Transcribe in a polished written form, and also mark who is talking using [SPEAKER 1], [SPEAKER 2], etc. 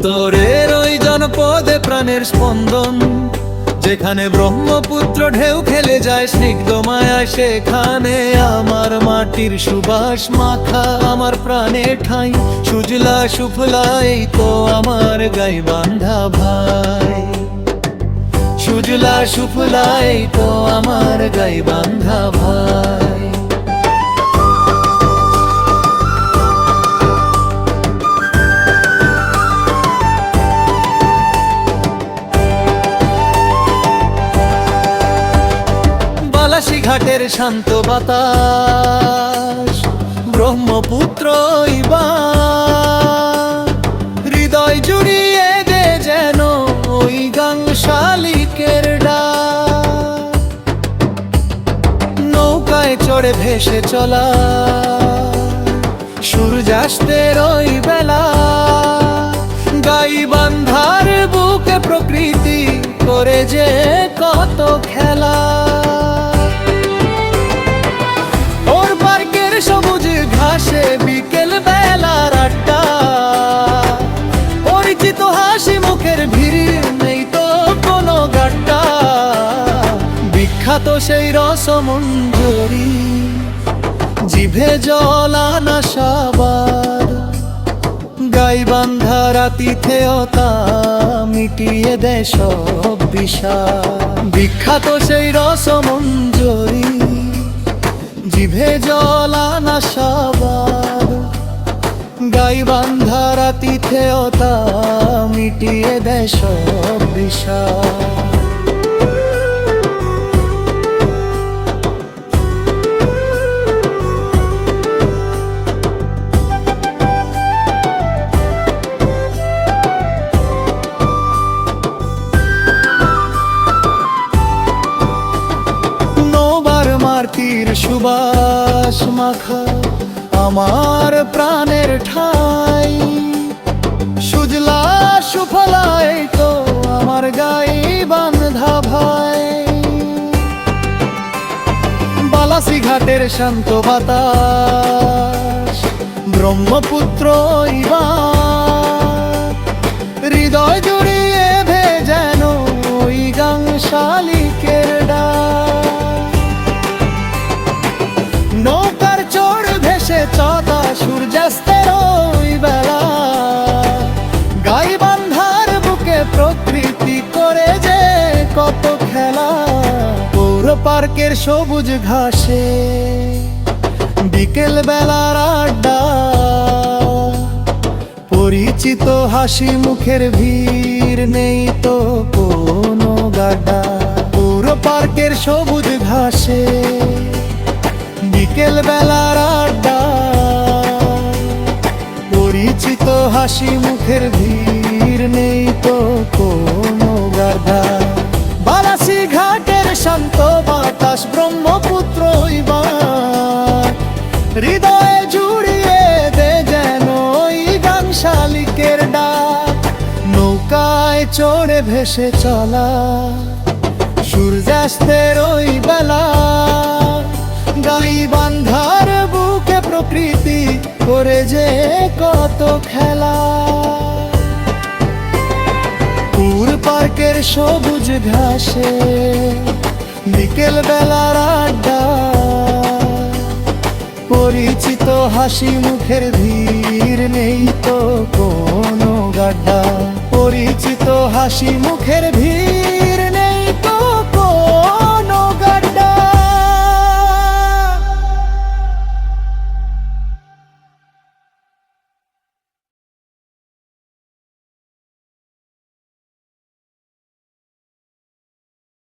[SPEAKER 1] উত্তরের ওই জনপদে প্রাণের স্পন্দন, যেখানে ব্রহ্মপুত্র ঢেউ খেলে যায় স্নিগ্ধ মায়া, সেখানে আমার মাটির সুবাস মাখা আমার প্রাণের ঠাঁই। সুজলা সুফলা এই তো আমার গাইবান্ধা ভাই, সুজলা সুফলা এই তো আমার গাইবান্ধা ভাই। ঘাটের শান্ত বাতাস, ব্রহ্মপুত্র হৃদয় জুড়িয়ে দে যেন ওই গাং শালিকের ডাক। নৌকায় চড়ে ভেসে চলা সূর্যাস্তের ওই বেলা, গাইবান্ধার বুকে প্রকৃতি করে যে কত খেলা। সবুজ ঘাসে বিকেল বেলার আড্ডা, পরিচিত হাসি মুখের ভিড় নেই তো কোনো গাড্ডা। বিখ্যাত সেই রসমঞ্জরি, জিভে জল আনা সাবার, গাইবান্ধা আতিথেয়তা মিটিয়ে দেয় সব বিষাদ। বিখ্যাত সেই রসমঞ্জরি, জিভে জল আনা সাবার, গাইবান্ধার আতিথেয়তা মিটিয়ে দেয় সব বিষাদ। মাটির সুবাস মাখা আমার প্রাণের ঠাই, সুজলা সুফলা এই তো আমার গাইবান্ধা ভাই। বালাসি ঘাটের শান্ত বাতাস, ব্রহ্মপুত্র হৃদয় জুড়িয়ে ভে যেন ওই গাং শালিকের ডাক। নৌকার চড় ভেসে চলা সূর্যাস্তের ওই বেলা, গাইবান্ধার বুকে প্রকৃতি করে যে কত খেলা। পৌর পার্কের সবুজ ঘাসে বিকেল বেলার আড্ডা, পরিচিত হাসি মুখের ভিড় নেই তো কোনো গাড্ডা। পৌর পার্কের সবুজ ঘাসে বিকেল বেলার আড্ডা, পরিচিত হাসি মুখের ভিড় নেই তো কোনো গাড্ডা। বালাসি ঘাটের শান্ত বাতাস, ব্রহ্মপুত্র হৃদয়ে জুড়িয়ে দে যেন ওই গাং শালিকের ডাক। নৌকায় চড়ে ভেসে চলা সূর্যাস্তের ওই বেলা, গাইবান্ধার বুকে প্রকৃতি করে যে কত খেলা। পুর পার্কের সবুজ ঘাসে বিকেল বেলার আড্ডা, পরিচিত হাসি মুখের ভিড় নেই তো কোনো গাড্ডা। পরিচিত হাসি মুখের ভিড়